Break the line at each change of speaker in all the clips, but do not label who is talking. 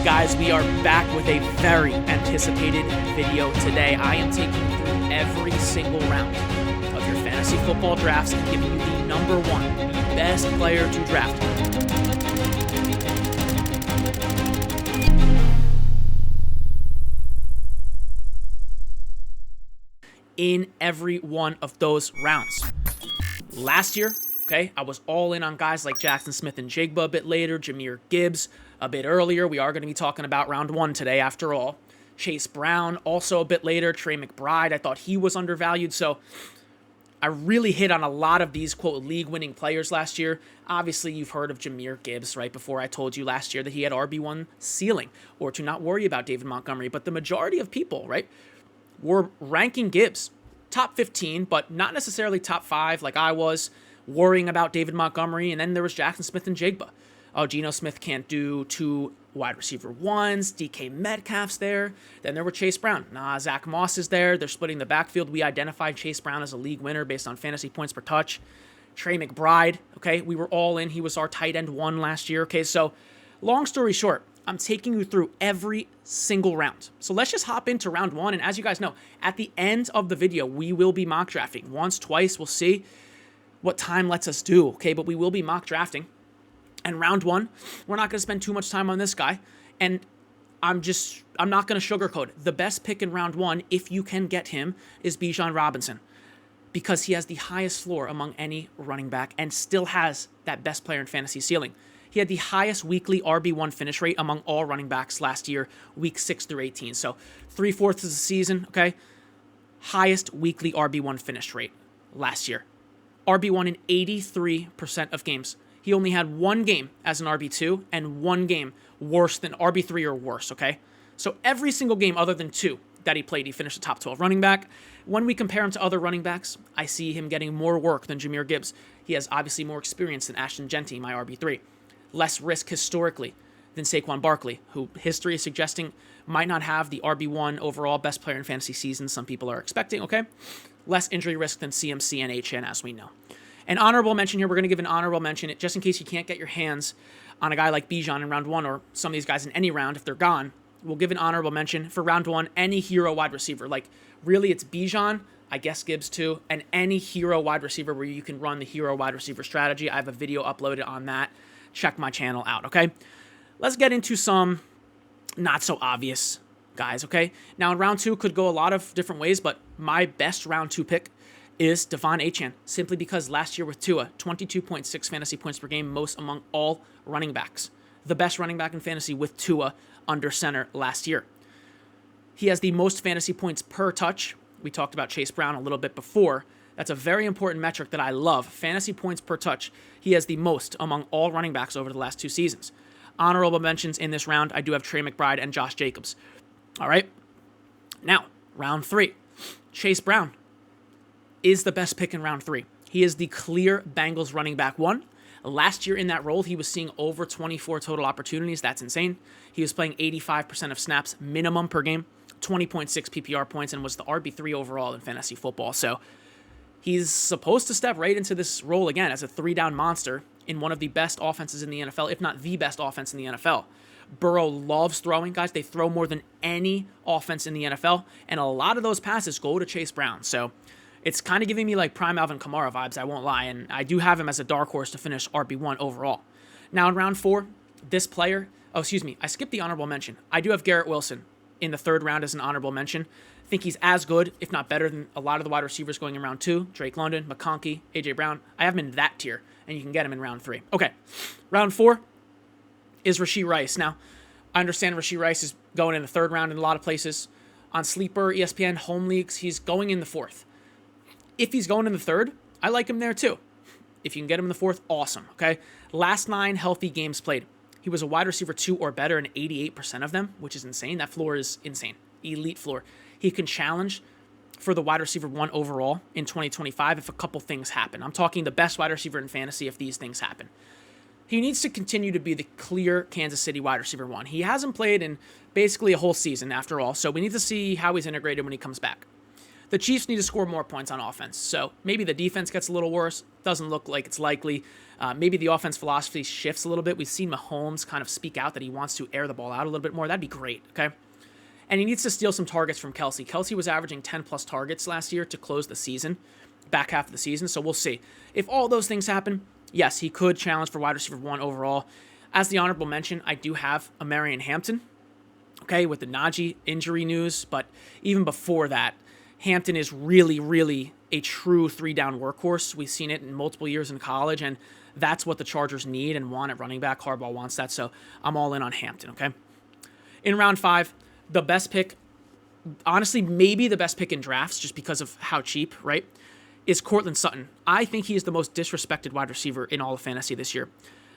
Guys, we are back with a very anticipated video today. I am taking you through every single round of your fantasy football drafts and giving you the number one, the best player to draft in every one of those rounds. Last year, okay, I was all in on guys like Jackson Smith and Jigba a bit later, Jahmyr Gibbs a bit earlier. We are going to be talking about round one today after all. Chase Brown also a bit later. Trey McBride, I thought he was undervalued. So I really hit on a lot of these, quote, league-winning players last year. Obviously, you've heard of Jahmyr Gibbs, right, before I told you last year that he had RB1 ceiling, or to not worry about David Montgomery. But the majority of people, right, were ranking Gibbs top 15, but not necessarily top 5 like I was, worrying about David Montgomery. And then there was Jackson Smith and Jigba. Oh, Geno Smith can't do 2 wide receiver ones. DK Metcalf's there. Then there were Chase Brown. Nah, Zach Moss is there. They're splitting the backfield. We identified Chase Brown as a league winner based on fantasy points per touch. Trey McBride, okay, we were all in. He was our tight end 1 last year. Okay, so long story short, I'm taking you through every single round. So let's just hop into round 1. And as you guys know, at the end of the video, we will be mock drafting. Once, twice, we'll see what time lets us do, okay? But we will be mock drafting. And round 1, we're not going to spend too much time on this guy. And I'm not going to sugarcoat it. The best pick in round 1, if you can get him, is Bijan Robinson, because he has the highest floor among any running back and still has that best player in fantasy ceiling. He had the highest weekly RB1 finish rate among all running backs last year, week 6 through 18. So 3/4 of the season, okay? Highest weekly RB1 finish rate last year. RB1 in 83% of games. He only had 1 game as an RB2 and 1 game worse than RB3 or worse, okay? So every single game other than 2 that he played, he finished a top 12 running back. When we compare him to other running backs, I see him getting more work than Jahmyr Gibbs. He has obviously more experience than Ashton Genty, my RB3. Less risk historically than Saquon Barkley, who history is suggesting might not have the RB1 overall best player in fantasy season some people are expecting, okay? Less injury risk than CMC and HN, as we know. An honorable mention here, we're going to give an honorable mention, just in case you can't get your hands on a guy like Bijan in round 1 or some of these guys in any round if they're gone. We'll give an honorable mention for round 1, any hero wide receiver. Like, really, it's Bijan, I guess Gibbs too, and any hero wide receiver where you can run the hero wide receiver strategy. I have a video uploaded on that. Check my channel out, okay? Let's get into some not so obvious guys, okay? Now, in round 2 could go a lot of different ways, but my best round 2 pick is Devon Achane, simply because last year with Tua, 22.6 fantasy points per game, most among all running backs. The best running back in fantasy with Tua under center last year. He has the most fantasy points per touch. We talked about Chase Brown a little bit before. That's a very important metric that I love. Fantasy points per touch. He has the most among all running backs over the last 2 seasons. Honorable mentions in this round, I do have Trey McBride and Josh Jacobs. All right. Now, round 3. Chase Brown is the best pick in round 3. He is the clear Bengals running back 1. Last year in that role, he was seeing over 24 total opportunities. That's insane. He was playing 85% of snaps minimum per game, 20.6 PPR points, and was the RB3 overall in fantasy football. So he's supposed to step right into this role again as a 3-down monster in one of the best offenses in the NFL, if not the best offense in the NFL. Burrow loves throwing, guys. They throw more than any offense in the NFL, and a lot of those passes go to Chase Brown. So it's kind of giving me like prime Alvin Kamara vibes, I won't lie, and I do have him as a dark horse to finish RB1 overall. Now in round 4, this player, I skipped the honorable mention. I do have Garrett Wilson in the 3rd round as an honorable mention. I think he's as good, if not better, than a lot of the wide receivers going in round 2. Drake London, McConkey, A.J. Brown. I have him in that tier, and you can get him in round 3. Okay, round 4 is Rashee Rice. Now, I understand Rashee Rice is going in the 3rd round in a lot of places. On Sleeper, ESPN, home leagues, he's going in the 4th. If he's going in the 3rd, I like him there too. If you can get him in the 4th, awesome, okay? Last 9 healthy games played. He was a wide receiver 2 or better in 88% of them, which is insane. That floor is insane. Elite floor. He can challenge for the wide receiver 1 overall in 2025 if a couple things happen. I'm talking the best wide receiver in fantasy if these things happen. He needs to continue to be the clear Kansas City wide receiver 1. He hasn't played in basically a whole season after all, so we need to see how he's integrated when he comes back. The Chiefs need to score more points on offense, so maybe the defense gets a little worse. Doesn't look like it's likely. Maybe the offense philosophy shifts a little bit. We've seen Mahomes kind of speak out that he wants to air the ball out a little bit more. That'd be great, okay? And he needs to steal some targets from Kelsey. Kelsey was averaging 10-plus targets last year to close the season, back half of the season, so we'll see. If all those things happen, yes, he could challenge for wide receiver 1 overall. As the honorable mention, I do have a Marion Hampton, okay, with the Najee injury news, but even before that, Hampton is really, really a true 3-down workhorse. We've seen it in multiple years in college, and that's what the Chargers need and want at running back. Harbaugh wants that, so I'm all in on Hampton, okay? In round 5, the best pick, honestly, maybe the best pick in drafts just because of how cheap, right, is Courtland Sutton. I think he is the most disrespected wide receiver in all of fantasy this year.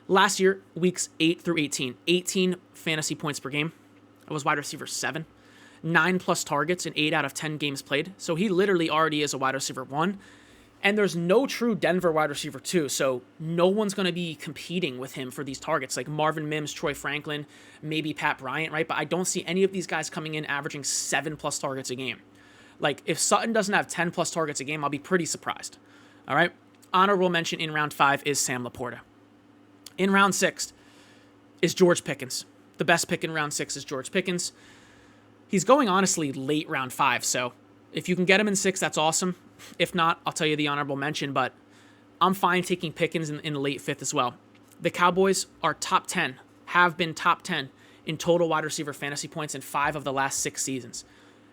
Last year, weeks 8 through 18 fantasy points per game. It was wide receiver 7. 9-plus targets in 8 out of 10 games played. So he literally already is a wide receiver 1. And there's no true Denver wide receiver 2. So no one's going to be competing with him for these targets. Like Marvin Mims, Troy Franklin, maybe Pat Bryant, right? But I don't see any of these guys coming in averaging 7-plus targets a game. Like, if Sutton doesn't have 10-plus targets a game, I'll be pretty surprised. All right? Honorable mention in round 5 is Sam Laporta. In round 6 is George Pickens. The best pick in round 6 is George Pickens. He's going, honestly, late round 5, so if you can get him in 6, that's awesome. If not, I'll tell you the honorable mention, but I'm fine taking Pickens in the late 5th as well. The Cowboys are top 10, have been top 10 in total wide receiver fantasy points in 5 of the last 6 seasons.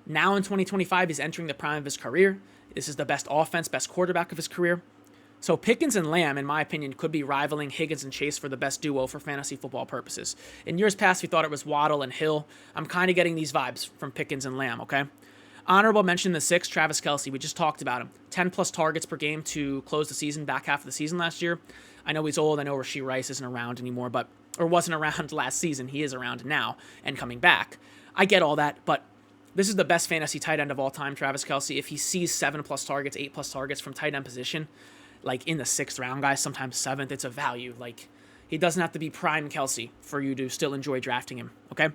Now in 2025, he's entering the prime of his career. This is the best offense, best quarterback of his career. So Pickens and Lamb, in my opinion, could be rivaling Higgins and Chase for the best duo for fantasy football purposes. In years past, we thought it was Waddle and Hill. I'm kind of getting these vibes from Pickens and Lamb, okay? Honorable mention the 6, Travis Kelce. We just talked about him. 10-plus targets per game to close the season, back half of the season last year. I know he's old. I know Rashee Rice isn't around anymore, or wasn't around last season. He is around now and coming back. I get all that, but this is the best fantasy tight end of all time, Travis Kelce. If he sees 7-plus targets, 8-plus targets from tight end position, like in the 6th round, guys, sometimes 7th, it's a value. Like, he doesn't have to be prime Kelce for you to still enjoy drafting him, okay?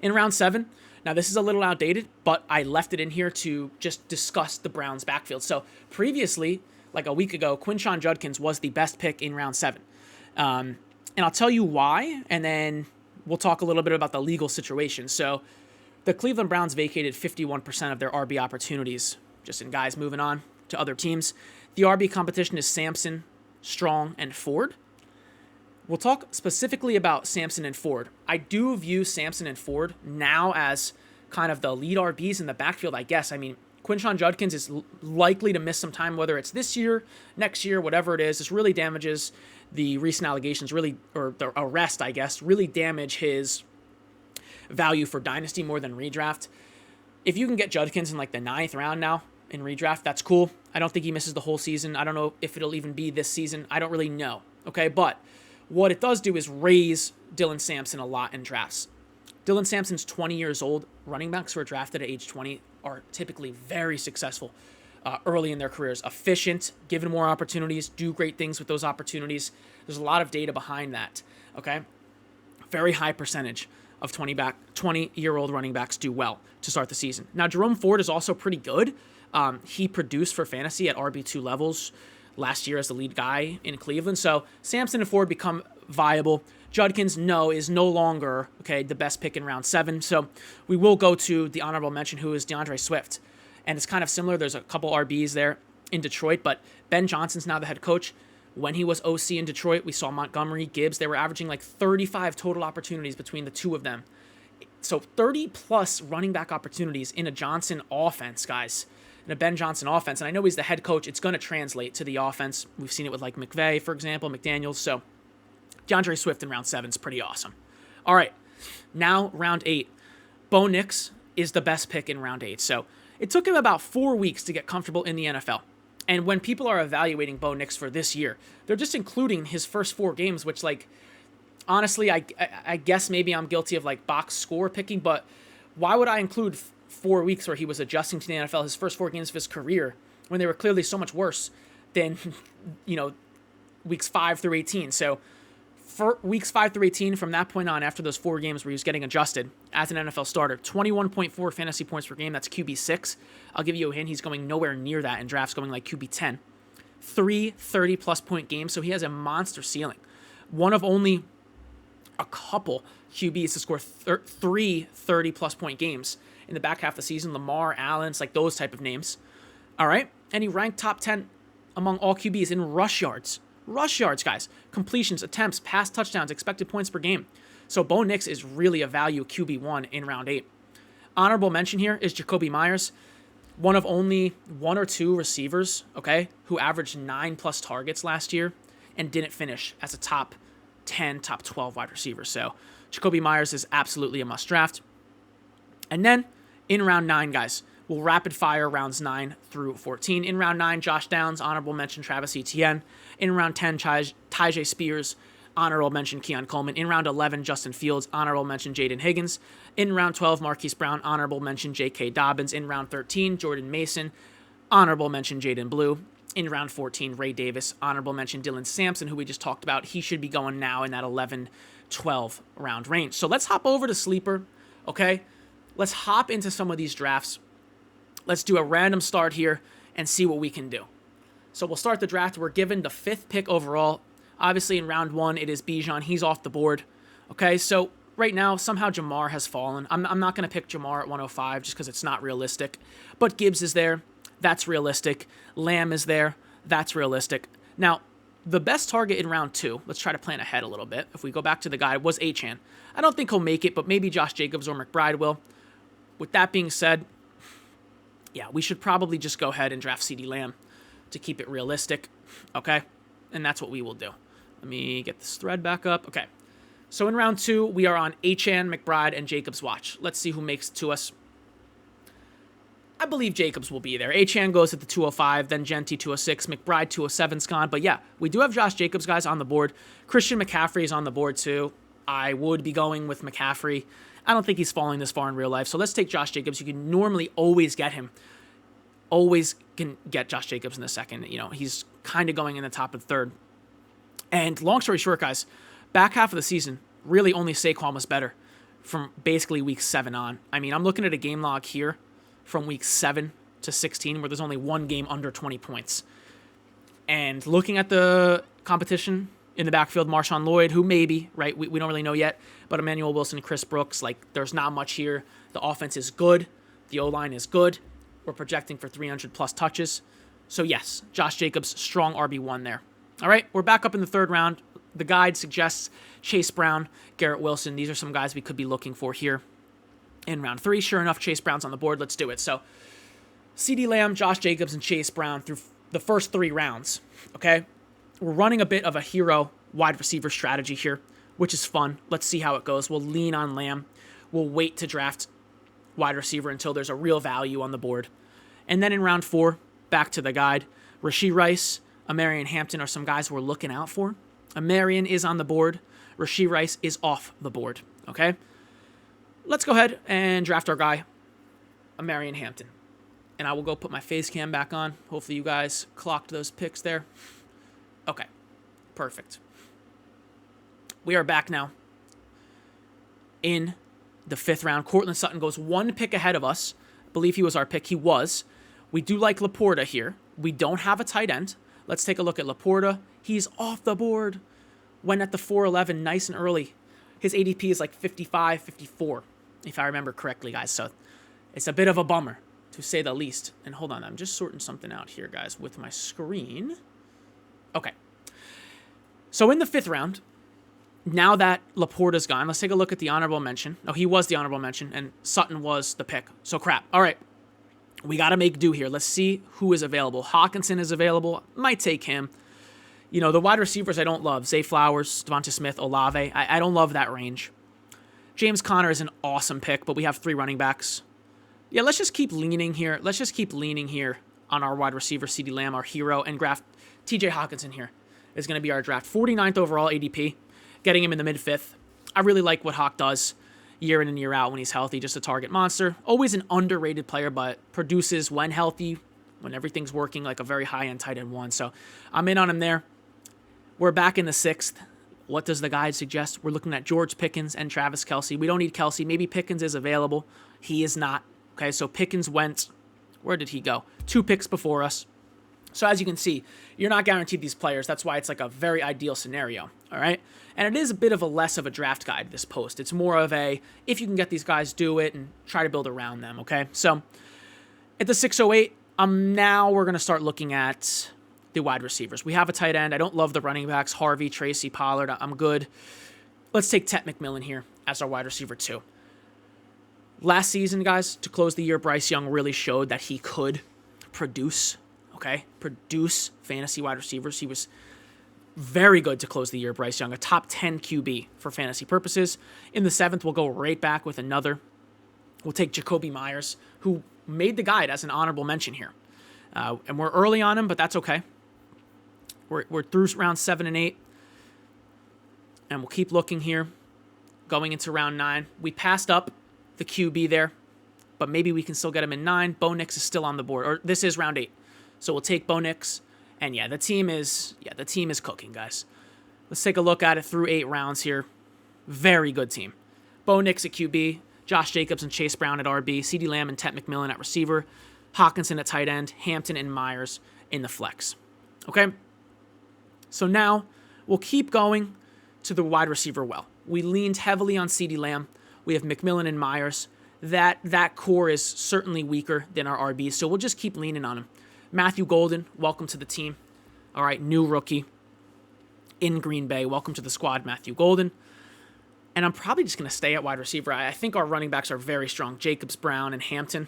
In round 7, now this is a little outdated, but I left it in here to just discuss the Browns' backfield. So previously, like a week ago, Quinshon Judkins was the best pick in round 7. And I'll tell you why, and then we'll talk a little bit about the legal situation. So the Cleveland Browns vacated 51% of their RB opportunities, just in guys moving on to other teams. The RB competition is Sampson, Strong, and Ford. We'll talk specifically about Sampson and Ford. I do view Sampson and Ford now as kind of the lead RBs in the backfield, I guess. I mean, Quinshon Judkins is likely to miss some time, whether it's this year, next year, whatever it is. This really damages the recent allegations, or the arrest, I guess, really damage his value for Dynasty more than Redraft. If you can get Judkins in like the 9th round now, in Redraft, that's cool. I don't think he misses the whole season. I don't know if it'll even be this season. I don't really know, okay? But what it does do is raise Dylan Sampson a lot in drafts. Dylan Sampson's 20 years old. Running backs who are drafted at age 20 are typically very successful early in their careers. Efficient, given more opportunities, do great things with those opportunities. There's a lot of data behind that, okay? Very high percentage of 20-year-old running backs do well to start the season. Now, Jerome Ford is also pretty good. He produced for fantasy at RB2 levels last year as the lead guy in Cleveland. So Sampson and Ford become viable. Judkins, is no longer, the best pick in round 7. So we will go to the honorable mention, who is DeAndre Swift. And it's kind of similar. There's a couple RBs there in Detroit, but Ben Johnson's now the head coach. When he was OC in Detroit, we saw Montgomery, Gibbs. They were averaging like 35 total opportunities between the two of them. So 30-plus running back opportunities in a Johnson offense, guys. In a Ben Johnson offense. And I know he's the head coach. It's going to translate to the offense. We've seen it with like McVay, for example, McDaniels. So DeAndre Swift in round 7 is pretty awesome. All right. Now round 8. Bo Nix is the best pick in round 8. So it took him about 4 weeks to get comfortable in the NFL. And when people are evaluating Bo Nix for this year, they're just including his first 4 games, which, like, honestly, I guess maybe I'm guilty of, like, box score picking, but why would I include 4 weeks where he was adjusting to the NFL, his first 4 games of his career, when they were clearly so much worse than, weeks 5 through 18? So for weeks 5 through 18, from that point on, after those 4 games where he was getting adjusted as an NFL starter, 21.4 fantasy points per game. That's QB6. I'll give you a hint. He's going nowhere near that in drafts, going like QB10. 3 30-plus point games, so he has a monster ceiling. One of only a couple QBs to score 3 30-plus point games in the back half of the season. Lamar, Allen, like those type of names. All right? And he ranked top 10 among all QBs in rush yards. Rush yards, guys. Completions, attempts, pass touchdowns, expected points per game. So Bo Nix is really a value QB1 in round 8. Honorable mention here is Jacoby Myers, one of only 1 or 2 receivers, okay, who averaged 9+ targets last year and didn't finish as a top 10, top 12 wide receiver. So Jacoby Myers is absolutely a must draft. And then in round 9, guys, we'll rapid fire rounds 9 through 14. In round 9, Josh Downs, honorable mention Travis Etienne. In round 10, Tyjae Spears, honorable mention Keon Coleman. In round 11, Justin Fields, honorable mention Jaden Higgins. In round 12, Marquise Brown, honorable mention J.K. Dobbins. In round 13, Jordan Mason, honorable mention Jaden Blue. In round 14, Ray Davis, honorable mention Dylan Sampson, who we just talked about. He should be going now in that 11-12 round range. So let's hop over to Sleeper, okay? Let's hop into some of these drafts. Let's do a random start here and see what we can do. So we'll start the draft. We're given the 5th pick overall. Obviously, in round 1, it is Bijan. He's off the board. Okay, so right now, somehow Jamar has fallen. I'm not going to pick Jamar at 105 just because it's not realistic. But Gibbs is there. That's realistic. Lamb is there. That's realistic. Now, the best target in round 2, let's try to plan ahead a little bit. If we go back to the guide, was Achane. I don't think he'll make it, but maybe Josh Jacobs or McBride will. With that being said, yeah, we should probably just go ahead and draft CeeDee Lamb to keep it realistic, okay? And that's what we will do. Let me get this thread back up. Okay, so in round 2, we are on Achane, McBride, and Jacobs watch. Let's see who makes it to us. I believe Jacobs will be there. Achane goes at the 205, then Genti 206, McBride 207's gone. But yeah, we do have Josh Jacobs, guys, on the board. Christian McCaffrey is on the board too. I would be going with McCaffrey. I don't think he's falling this far in real life. So let's take Josh Jacobs. You can normally always get him. Always can get Josh Jacobs in the second. You know, he's kind of going in the top of the third. And long story short, guys, back half of the season, really only Saquon was better from basically week 7 on. I mean, I'm looking at a game log here from week 7 to 16 where there's only one game under 20 points. And looking at the competition in the backfield, Marshawn Lloyd, who maybe, right, we don't really know yet, but Emmanuel Wilson, Chris Brooks, like there's not much here. The offense is good. The O-line is good. We're projecting for 300-plus touches. So yes, Josh Jacobs, strong RB1 there. All right, we're back up in the 3rd round. The guide suggests Chase Brown, Garrett Wilson. These are some guys we could be looking for here in round 3. Sure enough, Chase Brown's on the board. Let's do it. So CeeDee Lamb, Josh Jacobs, and Chase Brown through the first 3 rounds, okay? We're running a bit of a hero wide receiver strategy here, which is fun. Let's see how it goes. We'll lean on Lamb. We'll wait to draft wide receiver until there's a real value on the board. And then in round 4, back to the guide, Rashee Rice, Amarian Hampton are some guys we're looking out for. Amarian is on the board. Rashee Rice is off the board, okay? Let's go ahead and draft our guy, Amarian Hampton. And I will go put my face cam back on. Hopefully you guys clocked those picks there. Okay, perfect. We are back now in the 5th round. Cortland Sutton goes 1 pick ahead of us. I believe he was our pick. He was. We do like Laporta here. We don't have a tight end. Let's take a look at Laporta. He's off the board. Went at the 411 nice and early. His ADP is like 55, 54, if I remember correctly, guys. So it's a bit of a bummer, to say the least. And hold on, I'm just sorting something out here, guys, with my screen. Okay. So in the 5th round, now that Laporta's gone, let's take a look at the honorable mention. Oh, he was the honorable mention, and Sutton was the pick. So crap. All right. We got to make do here. Let's see who is available. Hawkinson is available. Might take him. You know, the wide receivers I don't love. Zay Flowers, Devonta Smith, Olave. I don't love that range. James Conner is an awesome pick, but we have 3 running backs. Yeah, let's just keep leaning here. Let's just keep leaning here on our wide receiver, CeeDee Lamb, our hero, and draft TJ Hawkinson here is going to be our draft. 49th overall ADP, getting him in the mid-5th. I really like what Hawk does year in and year out when he's healthy, just a target monster. Always an underrated player, but produces when healthy, when everything's working, like a very high-end tight end 1. So I'm in on him there. We're back in the 6th. What does the guide suggest? We're looking at George Pickens and Travis Kelce. We don't need Kelce. Maybe Pickens is available. He is not. Okay, so Pickens went, where did he go? 2 picks before us. So as you can see, you're not guaranteed these players. That's why it's like a very ideal scenario, all right? And it is a bit of a less of a draft guide, this post. It's more of a, if you can get these guys, do it, and try to build around them, okay? So at the 608, now we're going to start looking at the wide receivers. We have a tight end. I don't love the running backs, Harvey, Tracy, Pollard. I'm good. Let's take Tet McMillan here as our wide receiver 2. Last season, guys, to close the year, Bryce Young really showed that he could produce, okay? Produce fantasy wide receivers. He was very good to close the year, Bryce Young, a top 10 QB for fantasy purposes. In the 7th, we'll go right back with another. We'll take Jacoby Myers, who made the guide as an honorable mention here. And we're early on him, but that's okay. We're through round 7 and 8. And we'll keep looking here. Going into round 9. We passed up the QB there, but maybe we can still get him in 9. Bo Nix is still on the board. Or this is round 8. So we'll take Bo Nix. And yeah, the team is cooking, guys. Let's take a look at it through 8 rounds here. Very good team. Bo Nix at QB, Josh Jacobs and Chase Brown at RB, CeeDee Lamb and Tet McMillan at receiver, Hawkinson at tight end, Hampton and Myers in the flex. Okay? So now we'll keep going to the wide receiver well. We leaned heavily on CeeDee Lamb. We have McMillan and Myers. That core is certainly weaker than our RBs, so we'll just keep leaning on him. Matthew Golden, welcome to the team. All right, new rookie in Green Bay. Welcome to the squad, Matthew Golden. And I'm probably just going to stay at wide receiver. I think our running backs are very strong. Jacobs, Brown, and Hampton.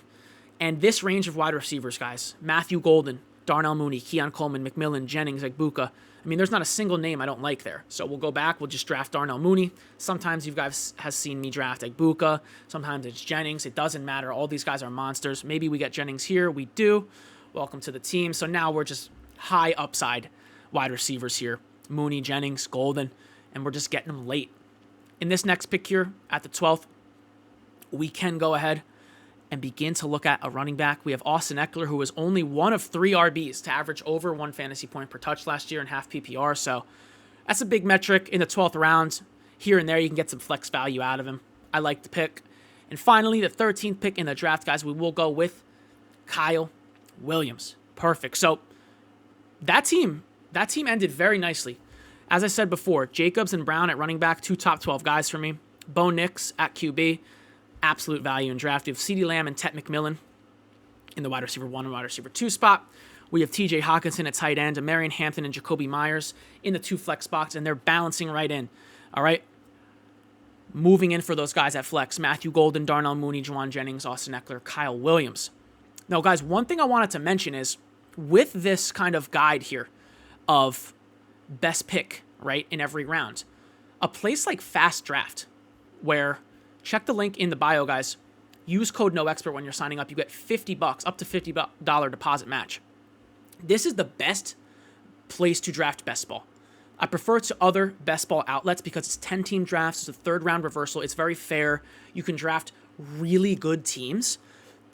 And this range of wide receivers, guys, Matthew Golden, Darnell Mooney, Keon Coleman, McMillan, Jennings, Egbuka. I mean, there's not a single name I don't like there. So we'll go back. We'll just draft Darnell Mooney. Sometimes you guys have seen me draft Egbuka. Sometimes it's Jennings. It doesn't matter. All these guys are monsters. Maybe we get Jennings here. We do. Welcome to the team. So now we're just high upside wide receivers here. Mooney, Jennings, Golden. And we're just getting them late. In this next pick here at the 12th, we can go ahead and begin to look at a running back. We have Austin Eckler, who was only one of 3 RBs to average over 1 fantasy point per touch last year in half PPR. So that's a big metric in the 12th round. Here and there, you can get some flex value out of him. I like the pick. And finally, the 13th pick in the draft, guys, we will go with Kyle Williams. Perfect. So that team ended very nicely. As I said before, Jacobs and Brown at running back, 2 top 12 guys for me. Bo Nix at QB. Absolute value in draft. You have CeeDee Lamb and Tet McMillan in the wide receiver 1 and wide receiver 2 spot. We have TJ Hawkinson at tight end, Marion Hampton and Jacoby Myers in the 2 flex spots, and they're balancing right in. All right. Moving in for those guys at flex, Matthew Golden, Darnell Mooney, Juwan Jennings, Austin Eckler, Kyle Williams. Now, guys, one thing I wanted to mention is with this kind of guide here of best pick, right, in every round, a place like Fast Draft, where check the link in the bio, guys. Use code NOEXPERT when you're signing up. You get $50, up to $50 deposit match. This is the best place to draft best ball. I prefer it to other best ball outlets because it's 10-team drafts. It's a 3rd round reversal. It's very fair. You can draft really good teams.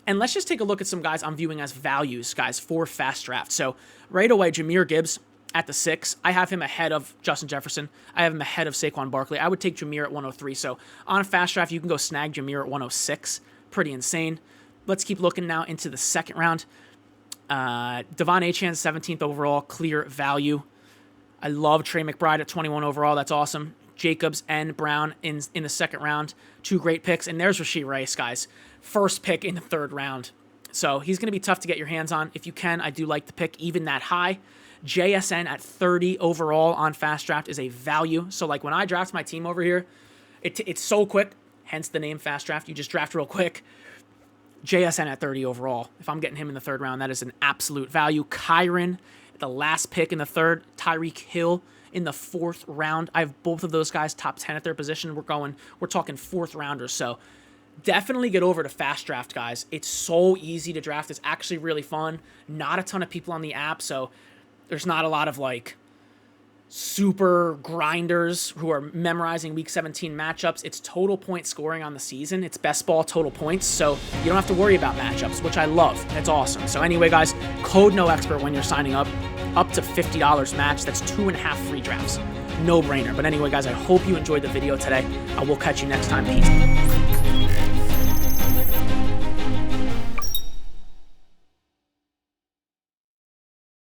And let's just take a look at some guys I'm viewing as values, guys, for Fast Draft. So right away, Jahmyr Gibbs at the 6. I have him ahead of Justin Jefferson. I have him ahead of Saquon Barkley. I would take Jahmyr at 103. So on a Fast Draft, you can go snag Jahmyr at 106. Pretty insane. Let's keep looking now into the 2nd round. Devon Achane, 17th overall, clear value. I love Trey McBride at 21 overall. That's awesome. Jacobs and Brown in the 2nd round. 2 great picks. And there's Rashee Rice, guys. 1st pick in the 3rd round. So he's going to be tough to get your hands on. If you can, I do like the pick even that high. JSN at 30 overall on Fast Draft is a value. So like when I draft my team over here, it's so quick, hence the name Fast Draft. You just draft real quick. JSN at 30 overall. If I'm getting him in the 3rd round, that is an absolute value. Kyron, the last pick in the 3rd. Tyreek Hill in the 4th round. I have both of those guys top 10 at their position. We're talking 4th rounders. So definitely get over to Fast Draft, guys. It's so easy to draft. It's actually really fun. Not a ton of people on the app, so there's not a lot of like super grinders who are memorizing week 17 matchups. It's total point scoring on the season. It's best ball total points. So you don't have to worry about matchups, which I love. That's awesome. So anyway, guys, code NOEXPERT when you're signing up to $50 match. That's 2.5 free drafts. No brainer. But anyway, guys, I hope you enjoyed the video today. I will catch you next time. Peace.